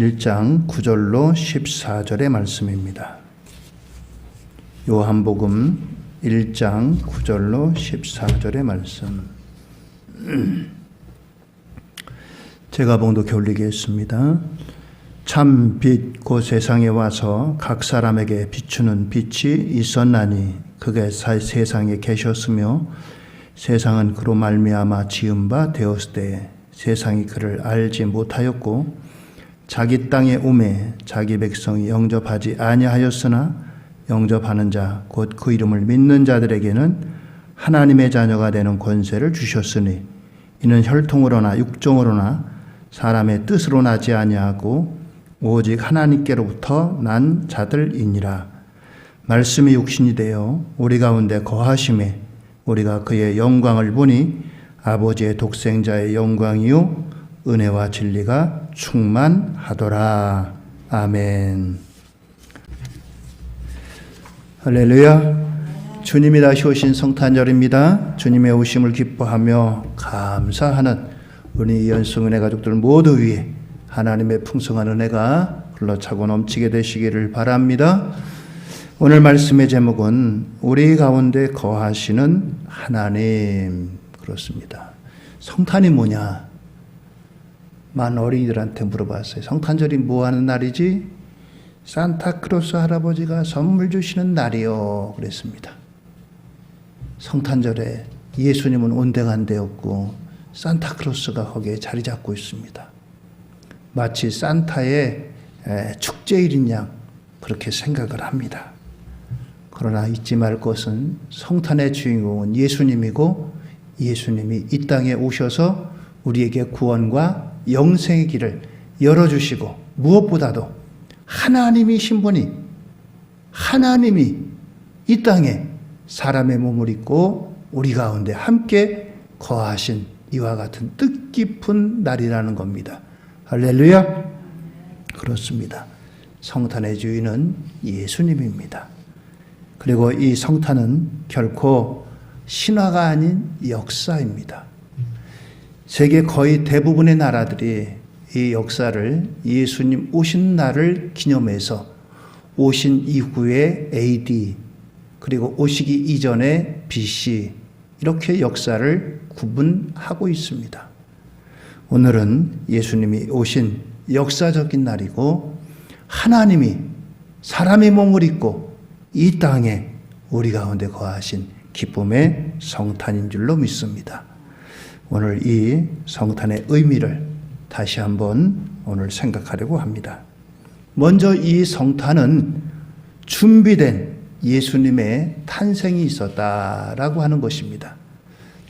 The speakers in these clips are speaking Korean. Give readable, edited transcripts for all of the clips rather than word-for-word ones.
1장 9절로 14절의 말씀입니다. 요한복음 1장 9절로 14절의 말씀. 제가 봉독해 올리겠습니다. 참 빛 곧 세상에 와서 각 사람에게 비추는 빛이 있었나니 그가 세상에 계셨으며 세상은 그로 말미암아 지은 바 되었으되 세상이 그를 알지 못하였고 자기 땅에 오매 자기 백성이 영접하지 아니하였으나 영접하는 자 곧 그 이름을 믿는 자들에게는 하나님의 자녀가 되는 권세를 주셨으니 이는 혈통으로나 육종으로나 사람의 뜻으로 나지 아니하고 오직 하나님께로부터 난 자들이니라. 말씀이 육신이 되어 우리 가운데 거하심에 우리가 그의 영광을 보니 아버지의 독생자의 영광이요 은혜와 진리가 충만하더라. 아멘. 할렐루야. 주님이 다시 오신 성탄절입니다. 주님의 오심을 기뻐하며 감사하는 우리 연승은혜 가족들 모두 위에 하나님의 풍성한 은혜가 흘러차고 넘치게 되시기를 바랍니다. 오늘 말씀의 제목은 우리 가운데 거하시는 하나님. 그렇습니다. 성탄이 뭐냐? 많은 어린이들한테 물어봤어요. 성탄절이 뭐 하는 날이지? 산타크로스 할아버지가 선물 주시는 날이요. 그랬습니다. 성탄절에 예수님은 온데간데였고 산타크로스가 거기에 자리 잡고 있습니다. 마치 산타의 축제일인 양 그렇게 생각을 합니다. 그러나 잊지 말 것은 성탄의 주인공은 예수님이고 예수님이 이 땅에 오셔서 우리에게 구원과 영생의 길을 열어주시고 무엇보다도 하나님이신 분이 하나님이 이 땅에 사람의 몸을 입고 우리 가운데 함께 거하신 이와 같은 뜻깊은 날이라는 겁니다. 할렐루야. 그렇습니다. 성탄의 주인은 예수님입니다. 그리고 이 성탄은 결코 신화가 아닌 역사입니다. 세계 거의 대부분의 나라들이 이 역사를 예수님 오신 날을 기념해서 오신 이후에 AD 그리고 오시기 이전에 BC 이렇게 역사를 구분하고 있습니다. 오늘은 예수님이 오신 역사적인 날이고 하나님이 사람의 몸을 입고 이 땅에 우리 가운데 거하신 기쁨의 성탄인 줄로 믿습니다. 오늘 이 성탄의 의미를 다시 한번 오늘 생각하려고 합니다. 먼저 이 성탄은 준비된 예수님의 탄생이 있었다라고 하는 것입니다.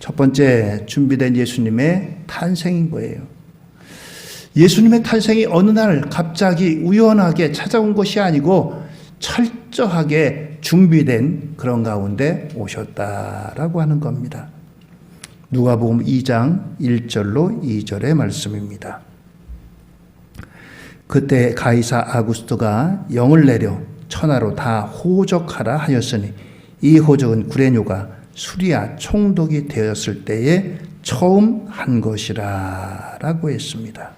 첫 번째 준비된 예수님의 탄생인 거예요. 예수님의 탄생이 어느 날 갑자기 우연하게 찾아온 것이 아니고 철저하게 준비된 그런 가운데 오셨다라고 하는 겁니다. 누가복음 2장 1절로 2절의 말씀입니다. 그때 가이사 아구스토가 영을 내려 천하로 다 호적하라 하였으니 이 호적은 구레뇨가 수리아 총독이 되었을 때에 처음 한 것이라 라고 했습니다.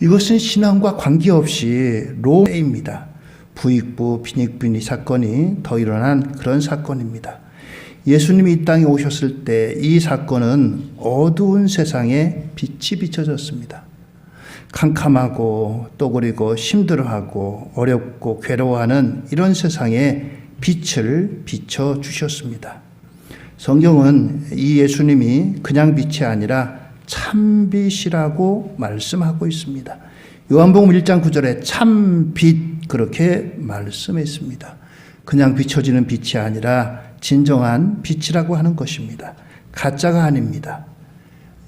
이것은 신앙과 관계없이 롬입니다. 부익부 빈익빈이 사건이 더 일어난 그런 사건입니다. 예수님이 이 땅에 오셨을 때 이 사건은 어두운 세상에 빛이 비춰졌습니다. 캄캄하고 또 그리고 힘들어하고 어렵고 괴로워하는 이런 세상에 빛을 비춰주셨습니다. 성경은 이 예수님이 그냥 빛이 아니라 참빛이라고 말씀하고 있습니다. 요한복음 1장 9절에 참빛 그렇게 말씀했습니다. 그냥 비춰지는 빛이 아니라 진정한 빛이라고 하는 것입니다. 가짜가 아닙니다.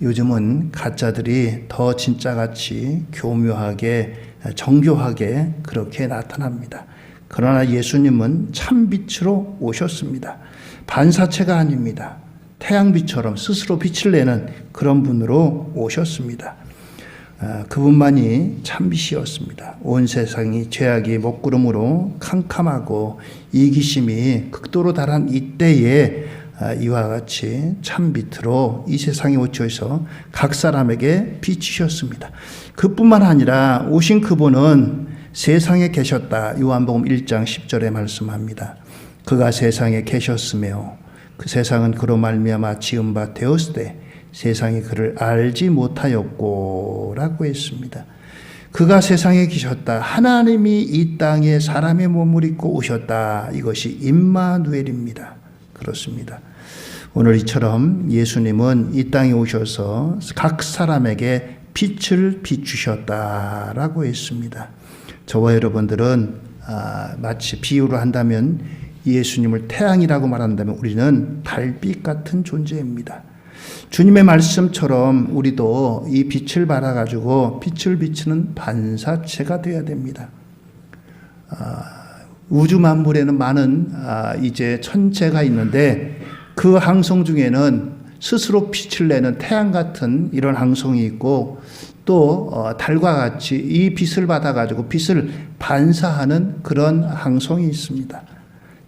요즘은 가짜들이 더 진짜같이 교묘하게 정교하게 그렇게 나타납니다. 그러나 예수님은 참빛으로 오셨습니다. 반사체가 아닙니다. 태양빛처럼 스스로 빛을 내는 그런 분으로 오셨습니다. 그분만이 참빛이었습니다. 온 세상이 죄악이 먹구름으로 캄캄하고 이기심이 극도로 달한 이때에 이와 같이 참빛으로 이 세상에 오셔서 각 사람에게 비추셨습니다. 그뿐만 아니라 오신 그분은 세상에 계셨다. 요한복음 1장 10절에 말씀합니다. 그가 세상에 계셨으며 그 세상은 그로 말미암아 지은 바 되었을 때 세상이 그를 알지 못하였고 라고 했습니다. 그가 세상에 계셨다. 하나님이 이 땅에 사람의 몸을 입고 오셨다. 이것이 임마누엘입니다. 그렇습니다. 오늘 이처럼 예수님은 이 땅에 오셔서 각 사람에게 빛을 비추셨다라고 했습니다. 저와 여러분들은 마치 비유로 한다면 예수님을 태양이라고 말한다면 우리는 달빛 같은 존재입니다. 주님의 말씀처럼 우리도 이 빛을 받아가지고 빛을 비추는 반사체가 되어야 됩니다. 우주 만물에는 많은 이제 천체가 있는데 그 항성 중에는 스스로 빛을 내는 태양 같은 이런 항성이 있고 또 달과 같이 이 빛을 받아가지고 빛을 반사하는 그런 항성이 있습니다.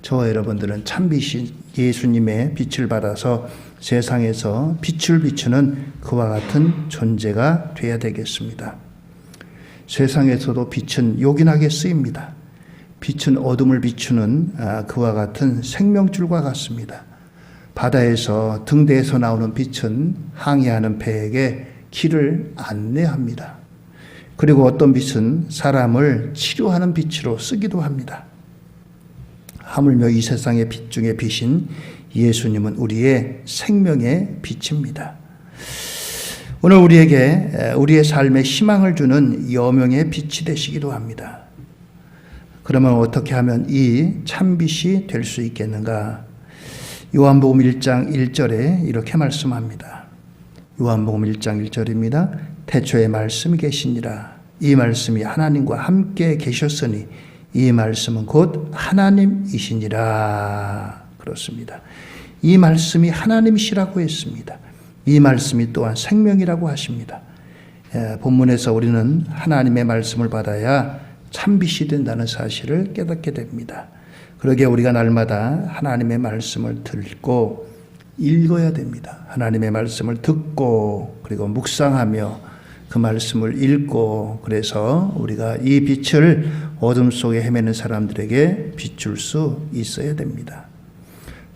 저와 여러분들은 참빛인 예수님의 빛을 받아서 세상에서 빛을 비추는 그와 같은 존재가 되어야 되겠습니다. 세상에서도 빛은 요긴하게 쓰입니다. 빛은 어둠을 비추는 그와 같은 생명줄과 같습니다. 바다에서 등대에서 나오는 빛은 항해하는 배에게 길을 안내합니다. 그리고 어떤 빛은 사람을 치료하는 빛으로 쓰기도 합니다. 하물며 이 세상의 빛 중에 빛인 예수님은 우리의 생명의 빛입니다. 오늘 우리에게 우리의 삶에 희망을 주는 여명의 빛이 되시기도 합니다. 그러면 어떻게 하면 이 참빛이 될 수 있겠는가? 요한복음 1장 1절에 이렇게 말씀합니다. 요한복음 1장 1절입니다. 태초에 말씀이 계시니라. 이 말씀이 하나님과 함께 계셨으니 이 말씀은 곧 하나님이시니라. 그렇습니다. 이 말씀이 하나님이시라고 했습니다. 이 말씀이 또한 생명이라고 하십니다. 본문에서 우리는 하나님의 말씀을 받아야 참빛이 된다는 사실을 깨닫게 됩니다. 그러기에 우리가 날마다 하나님의 말씀을 듣고 읽어야 됩니다. 하나님의 말씀을 듣고 그리고 묵상하며 그 말씀을 읽고 그래서 우리가 이 빛을 어둠 속에 헤매는 사람들에게 비출 수 있어야 됩니다.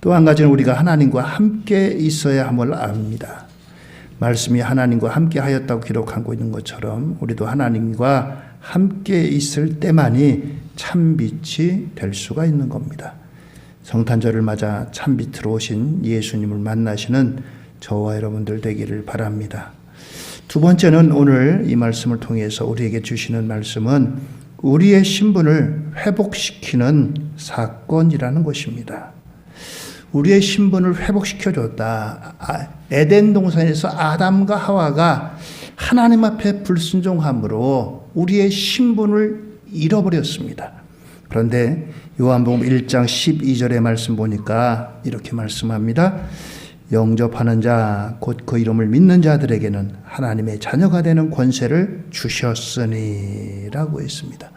또 한 가지는 우리가 하나님과 함께 있어야 함을 압니다. 말씀이 하나님과 함께 하였다고 기록하고 있는 것처럼 우리도 하나님과 함께 있을 때만이 참빛이 될 수가 있는 겁니다. 성탄절을 맞아 참빛으로 오신 예수님을 만나시는 저와 여러분들 되기를 바랍니다. 두 번째는 오늘 이 말씀을 통해서 우리에게 주시는 말씀은 우리의 신분을 회복시키는 사건이라는 것입니다. 우리의 신분을 회복시켜줬다. 에덴 동산에서 아담과 하와가 하나님 앞에 불순종함으로 우리의 신분을 잃어버렸습니다. 그런데 요한복음 1장 12절의 말씀 보니까 이렇게 말씀합니다. 영접하는 자, 곧 그 이름을 믿는 자들에게는 하나님의 자녀가 되는 권세를 주셨으니 라고 했습니다.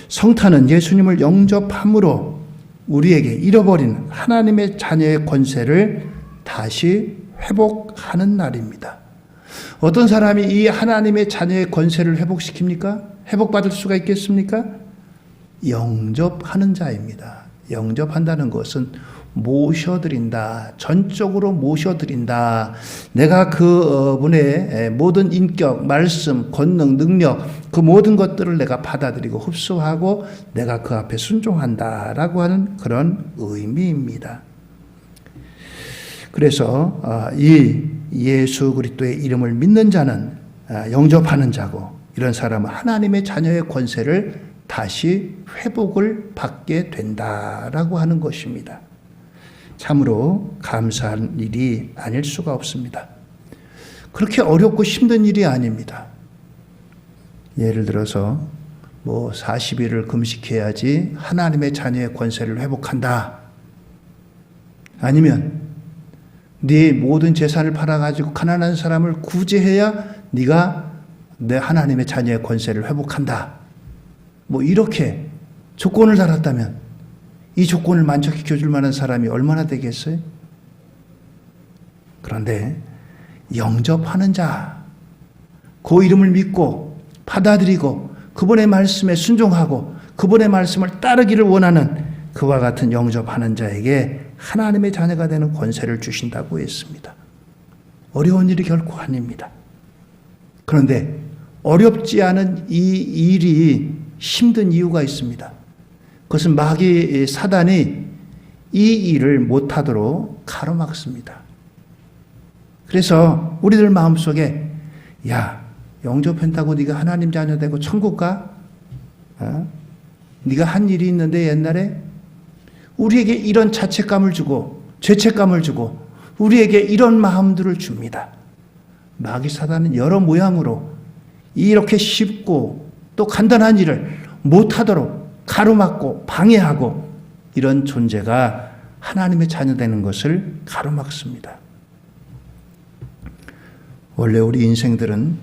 성탄은 예수님을 영접함으로 우리에게 잃어버린 하나님의 자녀의 권세를 다시 회복하는 날입니다. 어떤 사람이 이 하나님의 자녀의 권세를 회복시킵니까? 회복받을 수가 있겠습니까? 영접하는 자입니다. 영접한다는 것은 모셔드린다. 전적으로 모셔드린다. 내가 그분의 모든 인격, 말씀, 권능, 능력 그 모든 것들을 내가 받아들이고 흡수하고 내가 그 앞에 순종한다라고 하는 그런 의미입니다. 그래서 이 예수 그리스도의 이름을 믿는 자는 영접하는 자고 이런 사람은 하나님의 자녀의 권세를 다시 회복을 받게 된다라고 하는 것입니다. 참으로 감사한 일이 아닐 수가 없습니다. 그렇게 어렵고 힘든 일이 아닙니다. 예를 들어서 40일을 금식해야지 하나님의 자녀의 권세를 회복한다. 아니면 네 모든 재산을 팔아가지고 가난한 사람을 구제해야 네가 내 하나님의 자녀의 권세를 회복한다. 이렇게 조건을 달았다면 이 조건을 만족시켜 줄 만한 사람이 얼마나 되겠어요? 그런데 영접하는 자, 그 이름을 믿고 받아들이고 그분의 말씀에 순종하고 그분의 말씀을 따르기를 원하는 그와 같은 영접하는 자에게 하나님의 자녀가 되는 권세를 주신다고 했습니다. 어려운 일이 결코 아닙니다. 그런데 어렵지 않은 이 일이 힘든 이유가 있습니다. 그것은 마귀 사단이 이 일을 못하도록 가로막습니다. 그래서 우리들 마음속에 야, 영접한다고 네가 하나님 자녀 되고 천국 가? 네가 한 일이 있는데 옛날에 우리에게 이런 자책감을 주고 죄책감을 주고 우리에게 이런 마음들을 줍니다. 마귀 사단은 여러 모양으로 이렇게 쉽고 또 간단한 일을 못하도록 가로막고 방해하고 이런 존재가 하나님의 자녀 되는 것을 가로막습니다. 원래 우리 인생들은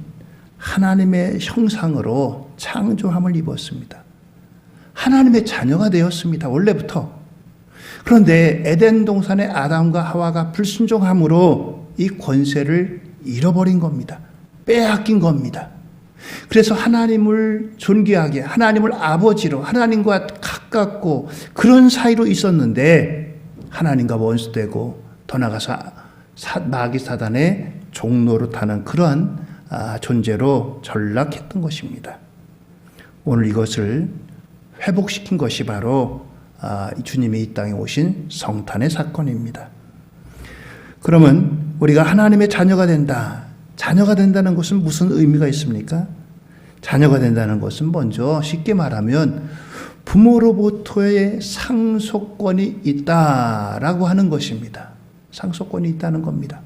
하나님의 형상으로 창조함을 입었습니다. 하나님의 자녀가 되었습니다. 원래부터. 그런데 에덴 동산의 아담과 하와가 불순종함으로 이 권세를 잃어버린 겁니다. 빼앗긴 겁니다. 그래서 하나님을 존귀하게 하나님을 아버지로 하나님과 가깝고 그런 사이로 있었는데 하나님과 원수되고 더 나아가서 마귀 사단의 종로로 타는 그러한 존재로 전락했던 것입니다. 오늘 이것을 회복시킨 것이 바로 주님이 이 땅에 오신 성탄의 사건입니다. 그러면 우리가 하나님의 자녀가 된다. 자녀가 된다는 것은 무슨 의미가 있습니까? 자녀가 된다는 것은 먼저 쉽게 말하면 부모로부터의 상속권이 있다라고 하는 것입니다. 상속권이 있다는 겁니다.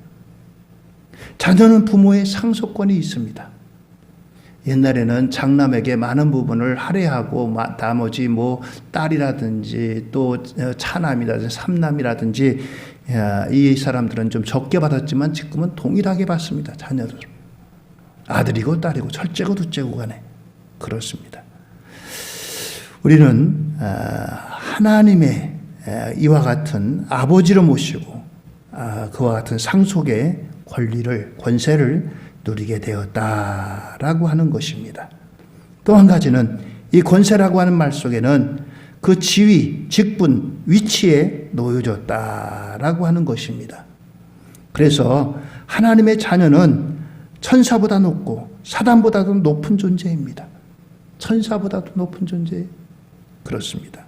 자녀는 부모의 상속권이 있습니다. 옛날에는 장남에게 많은 부분을 할애하고 나머지 딸이라든지 또 차남이라든지 삼남이라든지 이 사람들은 좀 적게 받았지만 지금은 동일하게 받습니다. 자녀들. 아들이고 딸이고 첫째고 둘째고 간에 그렇습니다. 우리는 하나님의 이와 같은 아버지로 모시고 그와 같은 상속의 권세를 누리게 되었다라고 하는 것입니다. 또 한 가지는 이 권세라고 하는 말 속에는 그 지위, 직분, 위치에 놓여졌다라고 하는 것입니다. 그래서 하나님의 자녀는 천사보다 높고 사단보다도 높은 존재입니다. 천사보다도 높은 존재. 그렇습니다.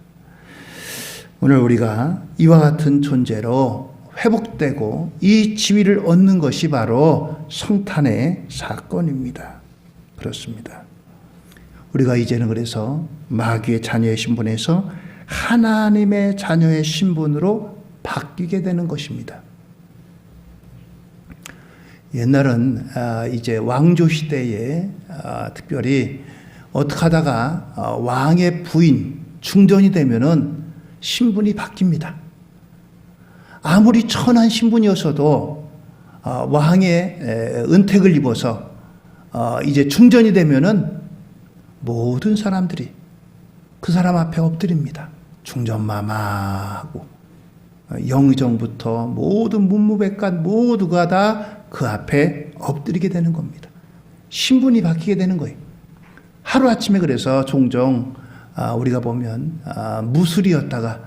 오늘 우리가 이와 같은 존재로 회복되고 이 지위를 얻는 것이 바로 성탄의 사건입니다. 그렇습니다. 우리가 이제는 그래서 마귀의 자녀의 신분에서 하나님의 자녀의 신분으로 바뀌게 되는 것입니다. 옛날은 이제 왕조 시대에 특별히 어떻게 하다가 왕의 부인 중전이 되면은 신분이 바뀝니다. 아무리 천한 신분이었어도 왕의 은택을 입어서 이제 중전이 되면은 모든 사람들이 그 사람 앞에 엎드립니다. 중전마마하고 영의정부터 모든 문무백관 모두가 다 그 앞에 엎드리게 되는 겁니다. 신분이 바뀌게 되는 거예요. 하루아침에 그래서 종종 우리가 보면 무술이었다가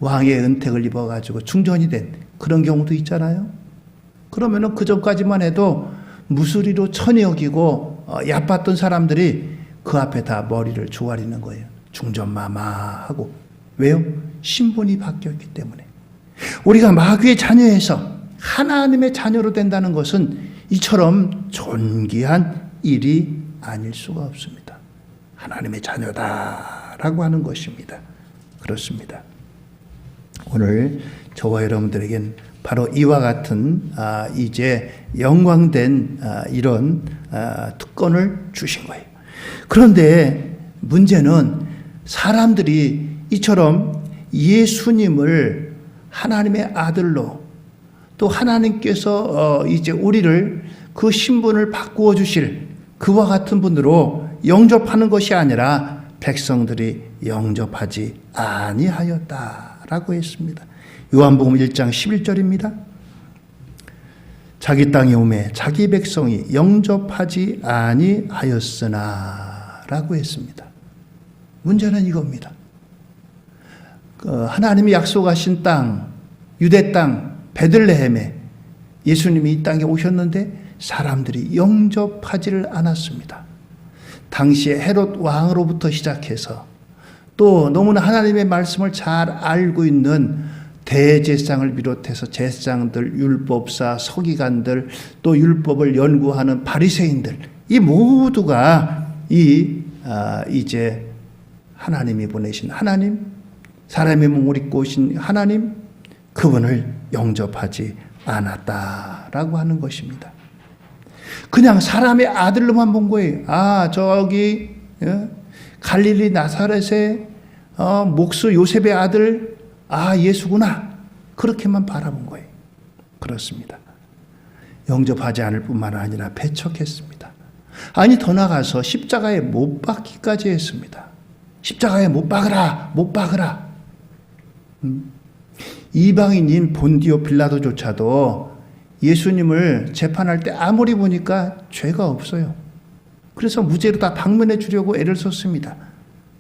왕의 은택을 입어가지고 중전이 된 그런 경우도 있잖아요. 그러면은 그 전까지만 해도 무술이로 천히 여기고 얕봤던 사람들이 그 앞에 다 머리를 조아리는 거예요. 중전마마하고. 왜요? 신분이 바뀌었기 때문에. 우리가 마귀의 자녀에서 하나님의 자녀로 된다는 것은 이처럼 존귀한 일이 아닐 수가 없습니다. 하나님의 자녀다라고 하는 것입니다. 그렇습니다. 오늘 저와 여러분들에겐 바로 이와 같은 이제 영광된 이런 특권을 주신 거예요. 그런데 문제는 사람들이 이처럼 예수님을 하나님의 아들로 또 하나님께서 이제 우리를 그 신분을 바꾸어 주실 그와 같은 분으로 영접하는 것이 아니라 백성들이 영접하지 아니하였다라고 했습니다. 요한복음 1장 11절입니다. 자기 땅에 오매 자기 백성이 영접하지 아니하였으나 라고 했습니다. 문제는 이겁니다. 하나님이 약속하신 땅, 유대 땅 베들레헴에 예수님이 이 땅에 오셨는데 사람들이 영접하지를 않았습니다. 당시에 헤롯 왕으로부터 시작해서 또 너무나 하나님의 말씀을 잘 알고 있는 대제사장을 비롯해서 제사장들, 율법사, 서기관들, 또 율법을 연구하는 바리새인들, 이 모두가 이제 하나님이 보내신 하나님, 사람의 몸을 입고 오신 하나님, 그분을 영접하지 않았다라고 하는 것입니다. 그냥 사람의 아들로만 본 거예요. 저기 갈릴리 나사렛의 목수 요셉의 아들, 예수구나. 그렇게만 바라본 거예요. 그렇습니다. 영접하지 않을 뿐만 아니라 배척했습니다. 아니, 더 나아가서 십자가에 못 박기까지 했습니다. 십자가에 못 박으라, 못 박으라. 이방인인 본디오 빌라도조차도 예수님을 재판할 때 아무리 보니까 죄가 없어요. 그래서 무죄로 다 방면해 주려고 애를 썼습니다.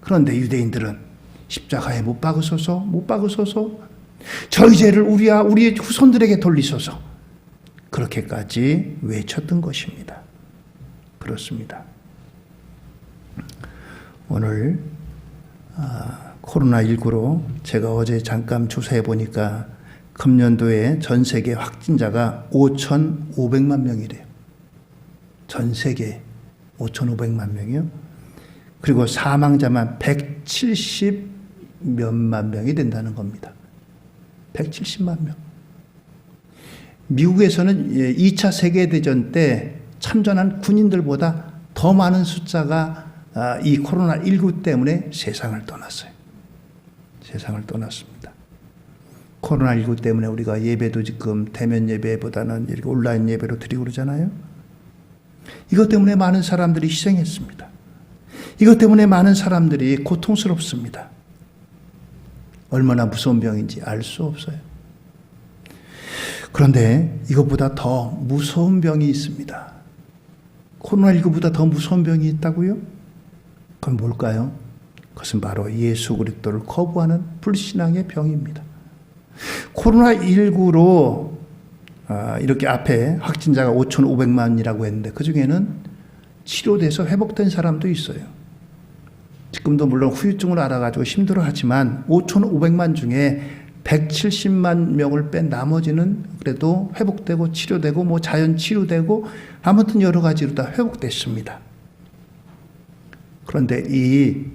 그런데 유대인들은 십자가에 못 박으소서, 못 박으소서, 저희 죄를 우리의 후손들에게 돌리소서, 그렇게까지 외쳤던 것입니다. 그렇습니다. 오늘 코로나19로 제가 어제 잠깐 조사해 보니까 금년도에 전 세계 확진자가 5,500만 명이래요. 전 세계 5,500만 명이요. 그리고 사망자만 170몇만 명이 된다는 겁니다. 170만 명. 미국에서는 2차 세계대전 때 참전한 군인들보다 더 많은 숫자가 이 코로나19 때문에 세상을 떠났어요. 세상을 떠났습니다. 코로나19 때문에 우리가 예배도 지금 대면 예배보다는 이렇게 온라인 예배로 드리고 그러잖아요. 이것 때문에 많은 사람들이 희생했습니다. 이것 때문에 많은 사람들이 고통스럽습니다. 얼마나 무서운 병인지 알 수 없어요. 그런데 이것보다 더 무서운 병이 있습니다. 코로나19보다 더 무서운 병이 있다고요? 그건 뭘까요? 그것은 바로 예수 그리스도를 거부하는 불신앙의 병입니다. 코로나19로 이렇게 앞에 확진자가 5,500만이라고 했는데 그 중에는 치료돼서 회복된 사람도 있어요. 지금도 물론 후유증을 알아가지고 힘들어하지만 5,500만 중에 170만 명을 뺀 나머지는 그래도 회복되고 치료되고 자연 치유되고 아무튼 여러 가지로 다 회복됐습니다. 그런데 이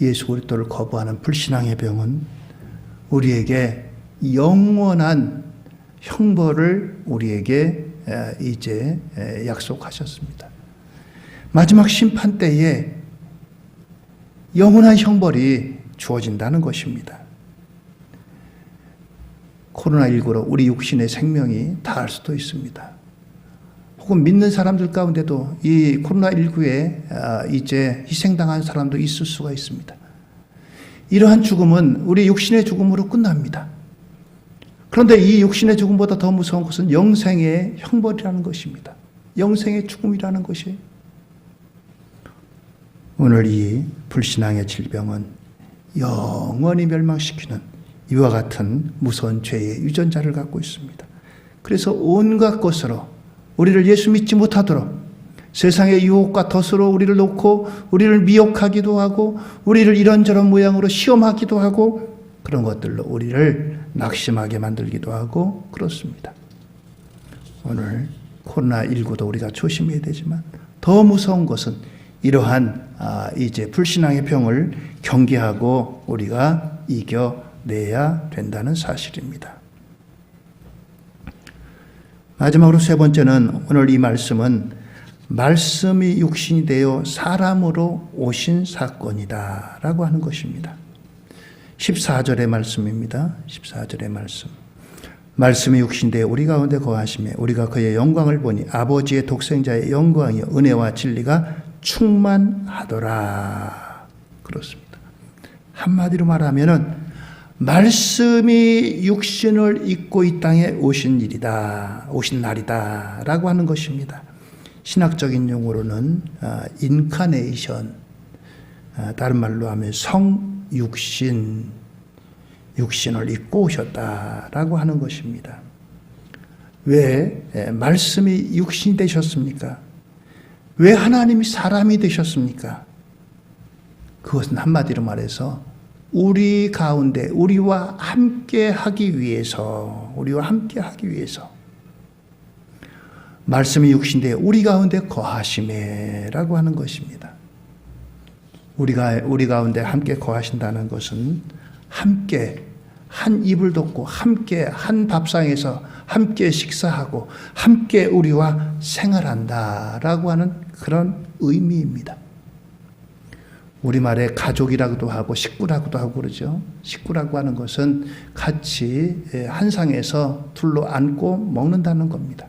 예수 그리스도를 거부하는 불신앙의 병은 우리에게 영원한 형벌을 우리에게 이제 약속하셨습니다. 마지막 심판 때에 영원한 형벌이 주어진다는 것입니다. 코로나19로 우리 육신의 생명이 다할 수도 있습니다. 혹은 믿는 사람들 가운데도 이 코로나19에 이제 희생당한 사람도 있을 수가 있습니다. 이러한 죽음은 우리 육신의 죽음으로 끝납니다. 그런데 이 육신의 죽음보다 더 무서운 것은 영생의 형벌이라는 것입니다. 영생의 죽음이라는 것이에요. 오늘 이 불신앙의 질병은 영원히 멸망시키는 이와 같은 무서운 죄의 유전자를 갖고 있습니다. 그래서 온갖 것으로 우리를 예수 믿지 못하도록 세상의 유혹과 덫으로 우리를 놓고 우리를 미혹하기도 하고 우리를 이런저런 모양으로 시험하기도 하고 그런 것들로 우리를 낙심하게 만들기도 하고 그렇습니다. 오늘 코로나19도 우리가 조심해야 되지만 더 무서운 것은 이러한 이제 불신앙의 병을 경계하고 우리가 이겨내야 된다는 사실입니다. 마지막으로 세 번째는 오늘 이 말씀은 말씀이 육신이 되어 사람으로 오신 사건이다 라고 하는 것입니다. 14절의 말씀입니다. 14절의 말씀. 말씀이 육신 되어 우리 가운데 거하시며 우리가 그의 영광을 보니 아버지의 독생자의 영광이요 은혜와 진리가 충만하더라. 그렇습니다. 한마디로 말하면은 말씀이 육신을 입고 이 땅에 오신 날이다 라고 하는 것입니다. 신학적인 용어로는 인카네이션, 다른 말로 하면 성육신, 육신을 입고 오셨다라고 하는 것입니다. 왜 말씀이 육신이 되셨습니까? 왜 하나님이 사람이 되셨습니까? 그것은 한마디로 말해서 우리 가운데 우리와 함께 하기 위해서 말씀이 육신되 우리 가운데 거하심에라고 하는 것입니다. 우리 가운데 함께 거하신다는 것은 함께 한 이불 덮고 함께 한 밥상에서 함께 식사하고 함께 우리와 생활한다라고 하는 그런 의미입니다. 우리말에 가족이라고도 하고 식구라고도 하고 그러죠. 식구라고 하는 것은 같이 한 상에서 둘러 앉고 먹는다는 겁니다.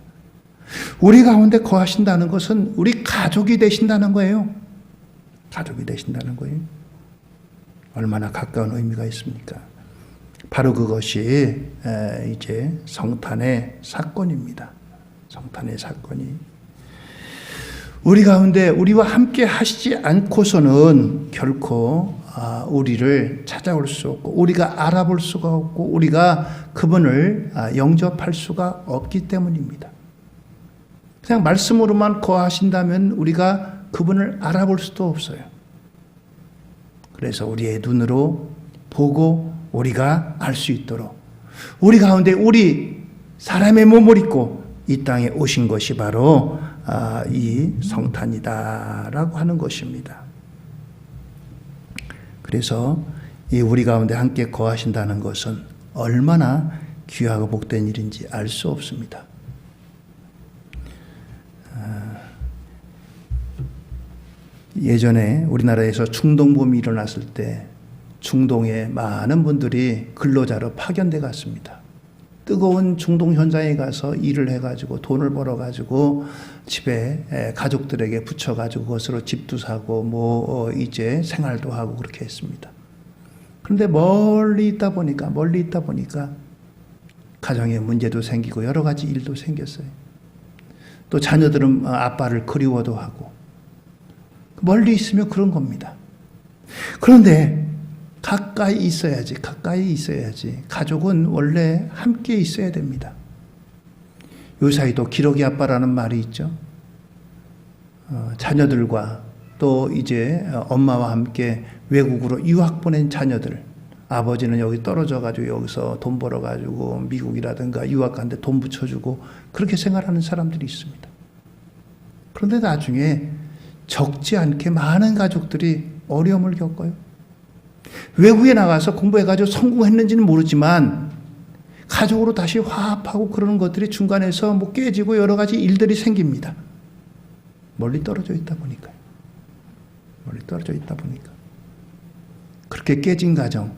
우리 가운데 거하신다는 것은 우리 가족이 되신다는 거예요. 가족이 되신다는 거예요. 얼마나 가까운 의미가 있습니까? 바로 그것이 이제 성탄의 사건입니다. 성탄의 사건이 우리 가운데 우리와 함께 하시지 않고서는 결코 우리를 찾아올 수 없고 우리가 알아볼 수가 없고 우리가 그분을 영접할 수가 없기 때문입니다. 그냥 말씀으로만 거하신다면 우리가 그분을 알아볼 수도 없어요. 그래서 우리의 눈으로 보고 우리가 알 수 있도록 우리 가운데 우리 사람의 몸을 입고 이 땅에 오신 것이 바로 이 성탄이다라고 하는 것입니다. 그래서 이 우리 가운데 함께 거하신다는 것은 얼마나 귀하고 복된 일인지 알 수 없습니다. 예전에 우리나라에서 중동붐이 일어났을 때 중동에 많은 분들이 근로자로 파견돼 갔습니다. 뜨거운 중동 현장에 가서 일을 해가지고 돈을 벌어가지고 집에 가족들에게 붙여가지고 그것으로 집도 사고 이제 생활도 하고 그렇게 했습니다. 그런데 멀리 있다 보니까 가정에 문제도 생기고 여러 가지 일도 생겼어요. 또 자녀들은 아빠를 그리워도 하고 멀리 있으면 그런 겁니다. 그런데 가까이 있어야지. 가족은 원래 함께 있어야 됩니다. 요사이도 기러기 아빠라는 말이 있죠. 자녀들과 또 이제 엄마와 함께 외국으로 유학 보낸 자녀들, 아버지는 여기 떨어져가지고 여기서 돈 벌어가지고 미국이라든가 유학 가는데 돈 붙여주고 그렇게 생활하는 사람들이 있습니다. 그런데 나중에 적지 않게 많은 가족들이 어려움을 겪어요. 외국에 나가서 공부해가지고 성공했는지는 모르지만 가족으로 다시 화합하고 그러는 것들이 중간에서 깨지고 여러 가지 일들이 생깁니다. 멀리 떨어져 있다 보니까요. 그렇게 깨진 가정,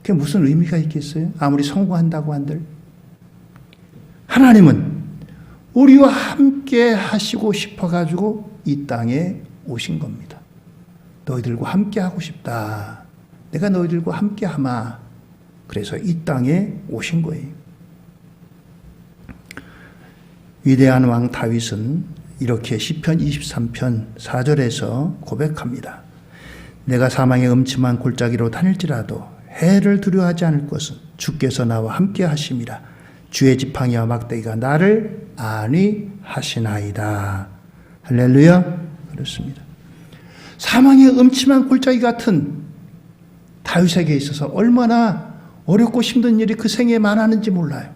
그게 무슨 의미가 있겠어요? 아무리 성공한다고 한들. 하나님은 우리와 함께 하시고 싶어가지고 이 땅에 오신 겁니다. 너희들과 함께 하고 싶다. 내가 너희들과 함께 하마. 그래서 이 땅에 오신 거예요. 위대한 왕 다윗은 이렇게 시편 23편 4절에서 고백합니다. 내가 사망의 음침한 골짜기로 다닐지라도 해를 두려워하지 않을 것은 주께서 나와 함께 하심이라. 주의 지팡이와 막대기가 나를 안위하시나이다. 할렐루야. 그렇습니다. 사망의 음침한 골짜기 같은 다윗에게 있어서 얼마나 어렵고 힘든 일이 그 생에 많았는지 몰라요.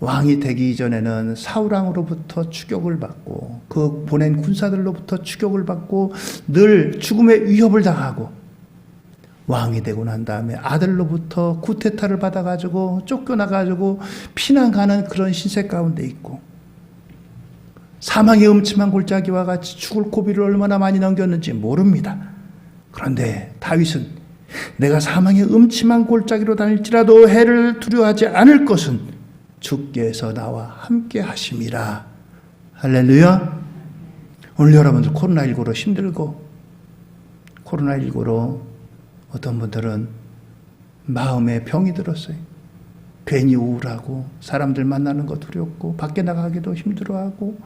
왕이 되기 이전에는 사울왕으로부터 추격을 받고 그 보낸 군사들로부터 추격을 받고 늘 죽음의 위협을 당하고 왕이 되고 난 다음에 아들로부터 쿠데타를 받아가지고 쫓겨나가지고 피난 가는 그런 신세 가운데 있고 사망의 음침한 골짜기와 같이 죽을 고비를 얼마나 많이 넘겼는지 모릅니다. 그런데 다윗은 내가 사망의 음침한 골짜기로 다닐지라도 해를 두려워하지 않을 것은 주께서 나와 함께 하심이라. 할렐루야. 오늘 여러분들 코로나19로 힘들고 코로나19로 어떤 분들은 마음에 병이 들었어요. 괜히 우울하고 사람들 만나는 거 두렵고 밖에 나가기도 힘들어하고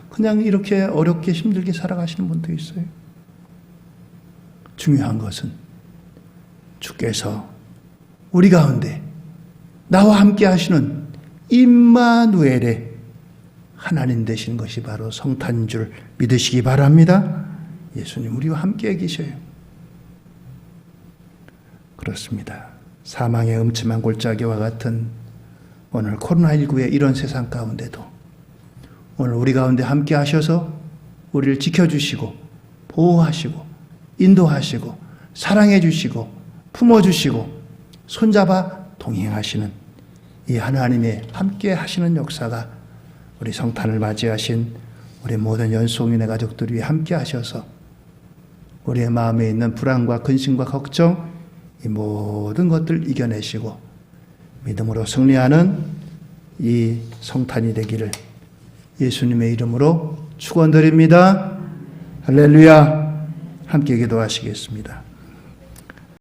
그냥 이렇게 어렵게 힘들게 살아가시는 분도 있어요. 중요한 것은 주께서 우리 가운데 나와 함께 하시는 임마누엘의 하나님 되시는 것이 바로 성탄인 줄 믿으시기 바랍니다. 예수님 우리와 함께 계셔요. 그렇습니다. 사망의 음침한 골짜기와 같은 오늘 코로나19의 이런 세상 가운데도 오늘 우리 가운데 함께 하셔서 우리를 지켜주시고 보호하시고 인도하시고 사랑해 주시고 품어주시고 손잡아 동행하시는 이 하나님의 함께 하시는 역사가 우리 성탄을 맞이하신 우리 모든 연속인의 가족들 위해 함께 하셔서 우리의 마음에 있는 불안과 근심과 걱정 이 모든 것들 이겨내시고 믿음으로 승리하는 이 성탄이 되기를 예수님의 이름으로 축원드립니다. 할렐루야. 함께 기도하시겠습니다.